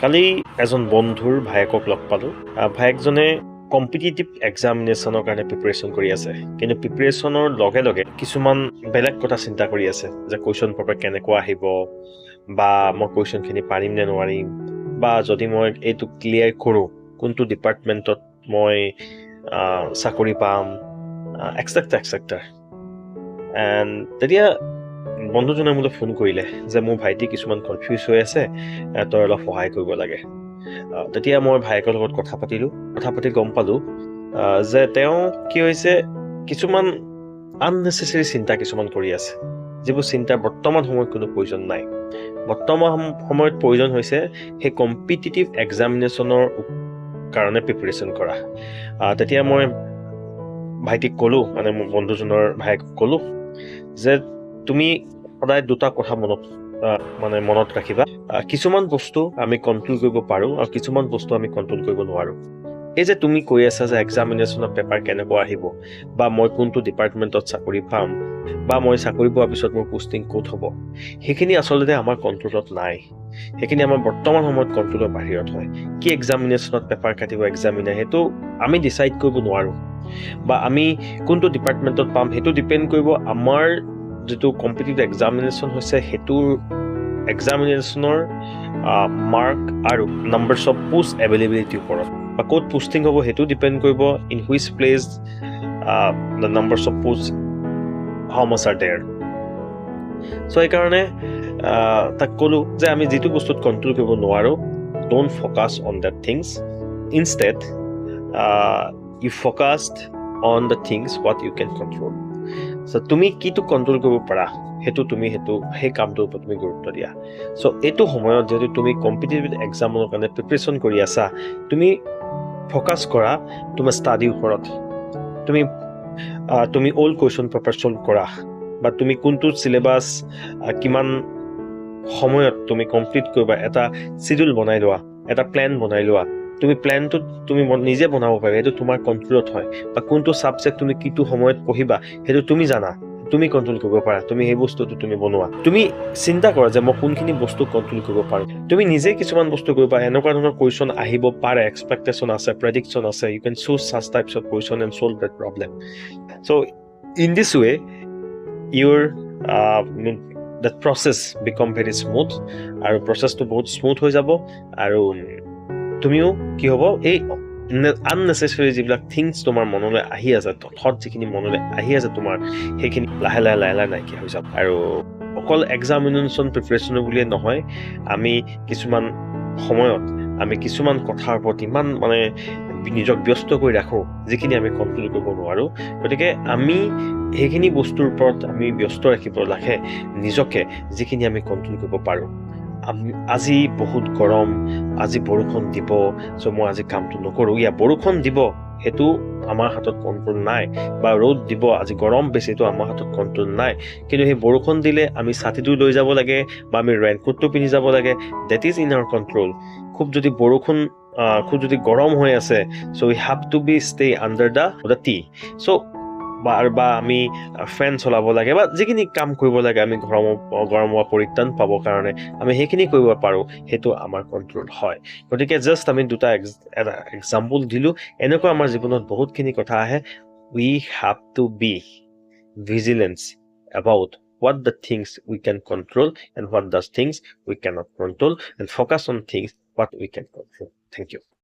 কালি এজন বন্ধুৰ ভায়েকক লগ পালোঁ। ভায়েকজনে কম্পিটিটিভ এক্সামিনেশ্যনৰ কাৰণে প্ৰিপেৰেশ্যন কৰি আছে, কিন্তু প্ৰিপেৰেশ্যনৰ লগে লগে কিছুমান বেলেগ কথা চিন্তা কৰি আছে যে কুৱেশ্যন পেপাৰ কেনেকুৱা আহিব, বা মই কুৱেশ্যনখিনি পাৰিম নে নোৱাৰিম, বা যদি মই এইটো ক্লিয়াৰ কৰোঁ কোনটো ডিপাৰ্টমেণ্টত মই চাকৰি পাম, এক্সেট্ৰা এক্সেট্ৰা। এণ্ড তেতিয়া বন্ধুজনে মোলৈ ফোন কৰিলে যে মোৰ ভাইটি কিছুমান কনফিউজ হৈ আছে, তই অলপ সহায় কৰিব লাগে। তেতিয়া মই ভায়েকৰ লগত কথা পাতি গম পালোঁ যে তেওঁ কি হৈছে, কিছুমান আননেচেচাৰী চিন্তা কিছুমান কৰি আছে, যিবোৰ চিন্তাৰ বৰ্তমান সময়ত কোনো প্ৰয়োজন নাই। বৰ্তমান সময়ত প্ৰয়োজন হৈছে সেই কম্পিটিটিভ এক্সামিনেশ্যনৰ কাৰণে প্ৰিপেৰেশ্যন কৰা। তেতিয়া মই ভাইটিক ক'লোঁ, মানে মোৰ বন্ধুজনৰ ভায়েকক ক'লোঁ যে তুমি সদায় দুটা কথা মনত ৰাখিবা। কিছুমান বস্তু আমি কণ্ট্ৰল কৰিব পাৰোঁ আৰু কিছুমান বস্তু আমি কণ্ট্ৰল কৰিব নোৱাৰোঁ। এই যে তুমি কৈ আছা যে এক্সামিনেশ্যনৰ পেপাৰ কেনেকুৱা আহিব, বা মই কোনটো ডিপাৰ্টমেণ্টত চাকৰি পাম, বা মই চাকৰি পোৱাৰ পিছত মোৰ পোষ্টিং ক'ত হ'ব, সেইখিনি আচলতে আমাৰ কণ্ট্ৰলত নাই। সেইখিনি আমাৰ বৰ্তমান সময়ত কণ্ট্ৰলৰ বাহিৰত হয়। কি এক্সামিনেশ্যনত পেপাৰ কাটিব এক্সামিনাৰ, সেইটো আমি ডিচাইড কৰিব নোৱাৰোঁ। বা আমি কোনটো ডিপাৰ্টমেণ্টত পাম সেইটো ডিপেণ্ড কৰিব আমাৰ যিটো কম্পিটিটিভ এক্সামিনেশ্যন হৈছে সেইটোৰ এক্সামিনেশ্যনৰ মাৰ্ক আৰু নাম্বাৰছ অফ পোষ্ট এভেইলেবিলিটিৰ ওপৰত, বা ক'ত পোষ্টিং হ'ব সেইটো ডিপেণ্ড কৰিব in which place the numbers of post how much are there. So' সেইকাৰণে তাক ক'লোঁ যে আমি যিটো বস্তুত কণ্ট্ৰল কৰিব নোৱাৰোঁ, don't focus on that things, instead you focused on the things what you can control. So' তুমি কিটো কণ্ট্ৰল কৰিব পাৰা সেই কামটোৰ ওপৰত তুমি গুৰুত্ব দিয়া। চ' এইটো সময়ত যিহেতু তুমি কম্পিটিটিভ এক্সামৰ কাৰণে প্ৰিপেৰেশ্যন কৰি আছা, তুমি ফ'কাছ কৰা তোমাৰ ষ্টাডিৰ ওপৰত। তুমি অল্ড কুৱেশ্যন পেপাৰ ছল্ভ কৰা, বা তুমি কোনটো চিলেবাছ কিমান সময়ত তুমি কমপ্লিট কৰিবা, এটা চিডিউল বনাই লোৱা, এটা প্লেন বনাই লোৱা। তুমি প্লেনটো তুমি নিজে বনাব পাৰিবা, সেইটো তোমাৰ কণ্ট্ৰলত হয়। বা কোনটো ছাবজেক্ট তুমি কিটো সময়ত পঢ়িবা সেইটো তুমি জানা, তুমি কণ্ট্ৰল কৰিব পাৰা, তুমি সেই বস্তুটো তুমি বনোৱা। তুমি চিন্তা কৰা যে মই কোনখিনি বস্তু কণ্ট্ৰল কৰিব পাৰোঁ। তুমি নিজে কিছুমান বস্তু কৰিবা, এনেকুৱা ধৰণৰ কুৱেশ্যন আহিব পাৰে, এক্সপেক্টেশ্যন আছে, প্ৰেডিকশ্যন আছে, you can choose such types of question and solve that problem. So' in this way your that process become very smooth, আৰু প্ৰচেছটো বহুত স্মুথ হৈ যাব, আৰু তুমিও কি হ'ব, এই আননেচেচাৰী যিবিলাক থিংছ তোমাৰ মনলৈ আহি আছে, থট যিখিনি মনলৈ আহি আছে তোমাৰ, সেইখিনি লাহে লাহে নাইকিয়া হৈ যাব। আৰু অকল এক্সামিনেশ্যন প্ৰিপেৰেশ্যনৰ বুলিয়ে নহয়, আমি কিছুমান সময়ত আমি কিছুমান কথাৰ ওপৰত ইমান নিজক ব্যস্ত কৰি ৰাখোঁ যিখিনি আমি কণ্ট্ৰল কৰিব নোৱাৰোঁ। গতিকে আমি সেইখিনি বস্তুৰ ওপৰত আমি ব্যস্ত ৰাখিব লাগে নিজকে, যিখিনি আমি কণ্ট্ৰল কৰিব পাৰোঁ। আজি বহুত গৰম, আজি বৰষুণ দিব, চ' মই আজি কামটো নকৰোঁ। বৰষুণ দিব সেইটো আমাৰ হাতত কণ্ট্ৰল নাই, বা ৰ'দ দিব, আজি গৰম বেছিটো আমাৰ হাতত কণ্ট্ৰল নাই। কিন্তু সেই বৰষুণ দিলে আমি ছাতিটো লৈ যাব লাগে, বা আমি ৰেইনকোটটো পিন্ধি যাব লাগে, that is in our control. খুব যদি গৰম হৈ আছে, so' we have to be stay under the tree. So' বা আমি ফেন চলাব লাগে, বা যিখিনি কাম কৰিব লাগে আমি গৰমৰ পৰিত্ৰাণ পাবৰ কাৰণে আমি সেইখিনি কৰিব পাৰোঁ, সেইটো আমাৰ কণ্ট্ৰল হয়। গতিকে জাষ্ট আমি এটা এক্সাম্পল দিলোঁ, এনেকুৱা আমাৰ জীৱনত বহুতখিনি কথা আহে। We have to be vigilance about what the things we can control and what the things we cannot control, and focus on things what we can control. Thank you.